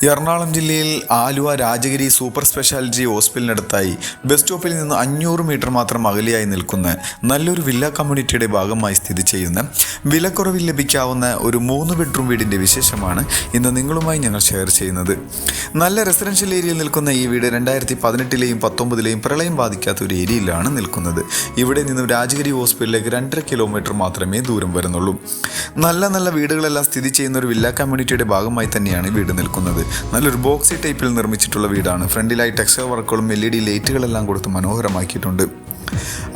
എറണാകുളം ജില്ലയിൽ Aluva Rajagiri super speciality ഹോസ്പിറ്റലിനടുത്തായി bus സ്റ്റോപ്പിൽ നിന്ന് 500 മീറ്റർ മാത്രം അകലെയായി നിൽക്കുന്ന നല്ലൊരു വില്ല കമ്മ്യൂണിറ്റിയുടെ ഭാഗമായി സ്ഥിതി ചെയ്യുന്ന വിലക്കുറവിൽ ലഭിക്കാവുന്ന ഒരു 3 ബെഡ്റൂം വീടിൻ്റെ വിശേഷമാണ് ഇന്ന് നിങ്ങളുമായി ഞങ്ങൾ ഷെയർ ചെയ്യുന്നത്. നല്ല റെസിഡൻഷ്യൽ ഏരിയയിൽ നിൽക്കുന്ന ഈ വീട് 2018-ലെയും 2019-ലെയും പ്രളയം ബാധിക്കാത്ത ഒരു ഏരിയയിലാണ് നിൽക്കുന്നത്. ഇവിടെ നിന്നും രാജഗിരി ഹോസ്പിറ്റലിലേക്ക് 2.5 കിലോമീറ്റർ മാത്രമേ ദൂരം വരുന്നുള്ളൂ. നല്ല വീടുകളെല്ലാം സ്ഥിതി ചെയ്യുന്ന ഒരു വില്ല കമ്മ്യൂണിറ്റിയുടെ ഭാഗമായി തന്നെയാണ് വീട് നിൽക്കുന്നത്. നല്ലൊരു ബോക്സി ടൈപ്പിൽ നിർമ്മിച്ചിട്ടുള്ള വീടാണ്. ഫ്രണ്ടിലായി ടെക്സ്ചർ വർക്കുകളും LED ലൈറ്റുകളെല്ലാം കൊടുത്ത് മനോഹരമാക്കിയിട്ടുണ്ട്.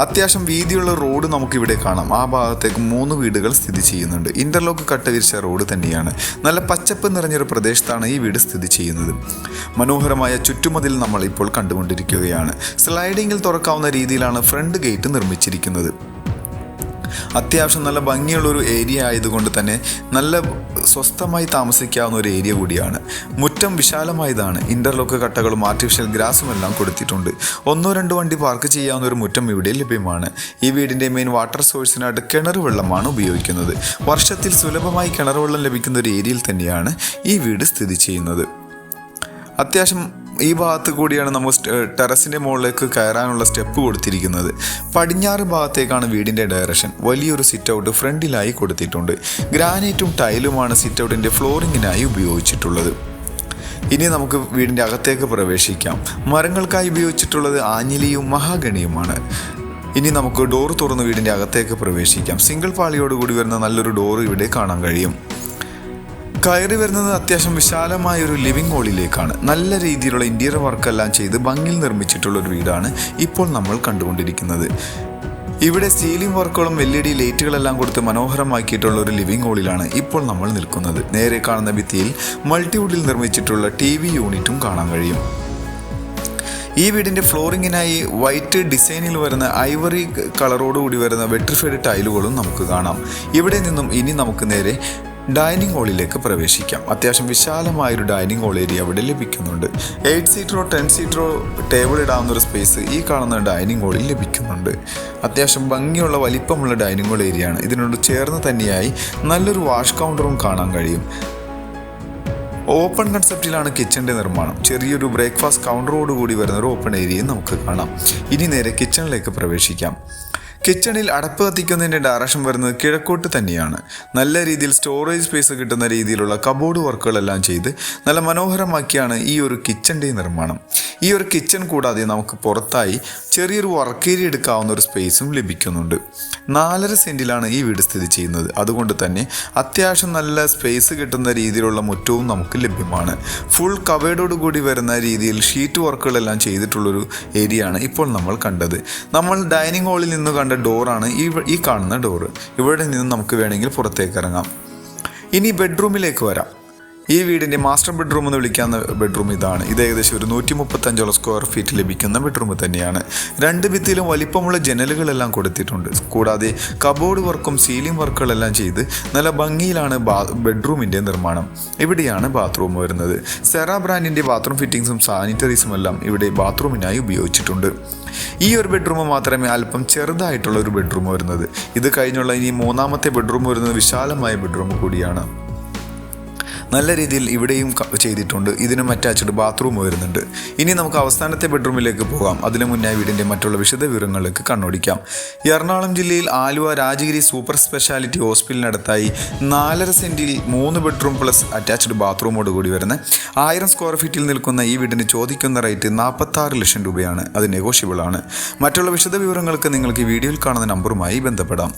അത്യാവശ്യം വീതിയുള്ള റോഡ് നമുക്കിവിടെ കാണാം. ആ ഭാഗത്തേക്ക് 3 വീടുകൾ സ്ഥിതി ചെയ്യുന്നുണ്ട്. ഇന്റർലോക്ക് കട്ട വിരിച്ച റോഡ് തന്നെയാണ്. നല്ല പച്ചപ്പ് നിറഞ്ഞൊരു പ്രദേശത്താണ് ഈ വീട് സ്ഥിതി ചെയ്യുന്നത്. മനോഹരമായ ചുറ്റുമതിൽ നമ്മൾ ഇപ്പോൾ കണ്ടുകൊണ്ടിരിക്കുകയാണ്. സ്ലൈഡിങ്ങിൽ തുറക്കാവുന്ന രീതിയിലാണ് ഫ്രണ്ട് ഗേറ്റ് നിർമ്മിച്ചിരിക്കുന്നത്. അത്യാവശ്യം നല്ല ഭംഗിയുള്ളൊരു ഏരിയ ആയതുകൊണ്ട് തന്നെ നല്ല സ്വസ്ഥമായി താമസിക്കാവുന്ന ഒരു ഏരിയ കൂടിയാണ്. മുറ്റം വിശാലമായതാണ്. ഇന്റർലോക്ക് കട്ടകളും ആർട്ടിഫിഷ്യൽ ഗ്രാസും എല്ലാം കൊടുത്തിട്ടുണ്ട്. 1-2 വണ്ടി പാർക്ക് ചെയ്യാവുന്ന ഒരു മുറ്റം ഇവിടെ ലഭ്യമാണ്. ഈ വീടിൻ്റെ മെയിൻ വാട്ടർ സോഴ്സിനായിട്ട് കിണർ വെള്ളമാണ് ഉപയോഗിക്കുന്നത്. വർഷത്തിൽ സുലഭമായി കിണർ വെള്ളം ലഭിക്കുന്ന ഒരു ഏരിയയിൽ തന്നെയാണ് ഈ വീട് സ്ഥിതി ചെയ്യുന്നത്. അത്യാവശ്യം ഈ ഭാഗത്ത് കൂടിയാണ് നമ്മൾ ടെറസിൻ്റെ മുകളിലേക്ക് കയറാനുള്ള സ്റ്റെപ്പ് കൊടുത്തിരിക്കുന്നത്. പടിഞ്ഞാറ് ഭാഗത്തേക്കാണ് വീടിൻ്റെ ഡയറക്ഷൻ. വലിയൊരു സിറ്റ് ഔട്ട് ഫ്രണ്ടിലായി കൊടുത്തിട്ടുണ്ട്. ഗ്രാനൈറ്റും ടൈലുമാണ് സിറ്റ് ഔട്ടിൻ്റെ ഫ്ലോറിങ്ങിനായി ഉപയോഗിച്ചിട്ടുള്ളത്. ഇനി നമുക്ക് വീടിൻ്റെ അകത്തേക്ക് പ്രവേശിക്കാം. മരങ്ങൾക്കായി ഉപയോഗിച്ചിട്ടുള്ളത് ആഞ്ഞിലിയും മഹാഗണിയുമാണ്. ഇനി നമുക്ക് ഡോർ തുറന്ന് വീടിൻ്റെ അകത്തേക്ക് പ്രവേശിക്കാം. സിംഗിൾ പാളിയോടുകൂടി വരുന്ന നല്ലൊരു ഡോർ ഇവിടെ കാണാൻ കഴിയും. കയറി വരുന്നത് അത്യാവശ്യം വിശാലമായൊരു ലിവിംഗ് ഹാളിലേക്കാണ്. നല്ല രീതിയിലുള്ള ഇൻറ്റീരിയർ വർക്കെല്ലാം ചെയ്ത് ഭംഗിയിൽ നിർമ്മിച്ചിട്ടുള്ളൊരു വീടാണ് ഇപ്പോൾ നമ്മൾ കണ്ടുകൊണ്ടിരിക്കുന്നത്. ഇവിടെ സീലിംഗ് വർക്കുകളും LED ലൈറ്റുകളെല്ലാം കൊടുത്ത് മനോഹരമാക്കിയിട്ടുള്ള ഒരു ലിവിംഗ് ഹാളിലാണ് ഇപ്പോൾ നമ്മൾ നിൽക്കുന്നത്. നേരെ കാണുന്ന ഭിത്തിയിൽ മൾട്ടിവുഡിൽ നിർമ്മിച്ചിട്ടുള്ള TV യൂണിറ്റും കാണാൻ കഴിയും. ഈ വീടിൻ്റെ ഫ്ലോറിങ്ങിനായി വൈറ്റ് ഡിസൈനിൽ വരുന്ന ഐവറി കളറോടുകൂടി വരുന്ന വെട്രിഫൈഡ് ടൈലുകളും നമുക്ക് കാണാം. ഇവിടെ നിന്നും ഇനി നമുക്ക് നേരെ ഡൈനിങ് ഹാളിലേക്ക് പ്രവേശിക്കാം. അത്യാവശ്യം വിശാലമായൊരു ഡൈനിങ് ഹാൾ ഏരിയ അവിടെ ലഭിക്കുന്നുണ്ട്. 8 സീറ്ററോ 10 സീറ്ററോ ടേബിൾ ഇടാവുന്നൊരു സ്പേസ് ഈ കാണുന്ന ഡൈനിങ് ഹാളിൽ ലഭിക്കുന്നുണ്ട്. അത്യാവശ്യം ഭംഗിയുള്ള വലിപ്പമുള്ള ഡൈനിങ് ഹാൾ ഏരിയയാണ്. ഇതിനോട് ചേർന്ന് തന്നെയായി നല്ലൊരു വാഷ് കൗണ്ടറും കാണാൻ കഴിയും. ഓപ്പൺ കൺസെപ്റ്റിലാണ് കിച്ചണിൻ്റെ നിർമ്മാണം. ചെറിയൊരു ബ്രേക്ക്ഫാസ്റ്റ് കൗണ്ടറോടുകൂടി വരുന്ന ഒരു ഓപ്പൺ ഏരിയയും നമുക്ക് കാണാം. ഇനി നേരെ കിച്ചണിലേക്ക് പ്രവേശിക്കാം. കിച്ചണിൽ അടപ്പ് കത്തിക്കുന്നതിൻ്റെ ഡയറക്ഷൻ വരുന്നത് കിഴക്കോട്ട് തന്നെയാണ്. നല്ല രീതിയിൽ സ്റ്റോറേജ് സ്പേസ് കിട്ടുന്ന രീതിയിലുള്ള കബോർഡ് വർക്കുകളെല്ലാം ചെയ്ത് നല്ല മനോഹരമാക്കിയാണ് ഈ ഒരു കിച്ചൻ്റെ നിർമ്മാണം. ഈ ഒരു കിച്ചൺ കൂടാതെ നമുക്ക് പുറത്തായി ചെറിയൊരു വർക്ക് ഏരിയ എടുക്കാവുന്ന ഒരു സ്പേസും ലഭിക്കുന്നുണ്ട്. 4.5 സെൻറ്റിലാണ് ഈ വീട് സ്ഥിതി ചെയ്യുന്നത്. അതുകൊണ്ട് തന്നെ അത്യാവശ്യം നല്ല സ്പേസ് കിട്ടുന്ന രീതിയിലുള്ള മുറ്റവും നമുക്ക് ലഭ്യമാണ്. ഫുൾ കവേർഡോട് കൂടി വരുന്ന രീതിയിൽ ഷീറ്റ് വർക്കുകളെല്ലാം ചെയ്തിട്ടുള്ളൊരു ഏരിയ ആണ് ഇപ്പോൾ നമ്മൾ കണ്ടത്. നമ്മൾ ഡൈനിങ് ഹാളിൽ നിന്ന് കണ്ട ഡോറാണ് ഈ കാണുന്ന ഡോറ്. ഇവിടെ നിന്ന് നമുക്ക് വേണമെങ്കിൽ പുറത്തേക്ക് ഇറങ്ങാം. ഇനി ബെഡ്റൂമിലേക്ക് വരാം. ഈ വീടിൻ്റെ മാസ്റ്റർ ബെഡ്റൂം എന്ന് വിളിക്കാവുന്ന ബെഡ്റൂം ഇതാണ്. ഇത് ഏകദേശം ഒരു 135 സ്ക്വയർ ഫീറ്റ് ലഭിക്കുന്ന ബെഡ്റൂം തന്നെയാണ്. 2 ഭിത്തിയിലും വലിപ്പമുള്ള ജനലുകളെല്ലാം കൊടുത്തിട്ടുണ്ട്. കൂടാതെ കബോർഡ് വർക്കും സീലിംഗ് വർക്കുകളെല്ലാം ചെയ്ത് നല്ല ഭംഗിയിലാണ് ബെഡ്റൂമിൻ്റെ നിർമ്മാണം. ഇവിടെയാണ് ബാത്റൂം വരുന്നത്. സെറ ബ്രാൻഡിൻ്റെ ബാത്റൂം ഫിറ്റിംഗ്സും സാനിറ്ററീസും എല്ലാം ഇവിടെ ബാത്റൂമിനായി ഉപയോഗിച്ചിട്ടുണ്ട്. ഈ ഒരു ബെഡ്റൂം മാത്രമേ അല്പം ചെറുതായിട്ടുള്ള ഒരു ബെഡ്റൂം വരുന്നത്. ഇത് കഴിഞ്ഞുള്ള ഇനി 3ാമത്തെ ബെഡ്റൂം വരുന്നത് വിശാലമായ ബെഡ്റൂം കൂടിയാണ്. നല്ല രീതിയിൽ ഇവിടെയും ചെയ്തിട്ടുണ്ട്. ഇതിനും അറ്റാച്ച്ഡ് ബാത്റൂം വരുന്നുണ്ട്. ഇനി നമുക്ക് അവസാനത്തെ ബെഡ്റൂമിലേക്ക് പോകാം. അതിനു മുന്നായി വീടിൻ്റെ മറ്റുള്ള വിശദ വിവരങ്ങളിലേക്ക് കണ്ണോടിക്കാം. എറണാകുളം ജില്ലയിൽ ആലുവ രാജഗിരി സൂപ്പർ സ്പെഷ്യാലിറ്റി ഹോസ്പിറ്റലിനടുത്തായി 4.5 സെൻറ്റിൽ 3 ബെഡ്റൂം പ്ലസ് അറ്റാച്ച്ഡ് ബാത്റൂമോട് കൂടി വരുന്ന 1000 സ്ക്വയർ ഫീറ്റിൽ നിൽക്കുന്ന ഈ വീടിന് ചോദിക്കുന്ന റേറ്റ് 46 ലക്ഷം രൂപയാണ്. അത് നെഗോഷ്യബിൾ ആണ്. മറ്റുള്ള വിശദ വിവരങ്ങൾക്ക് നിങ്ങൾക്ക് ഈ വീഡിയോയിൽ കാണുന്ന നമ്പറുമായി ബന്ധപ്പെടാം.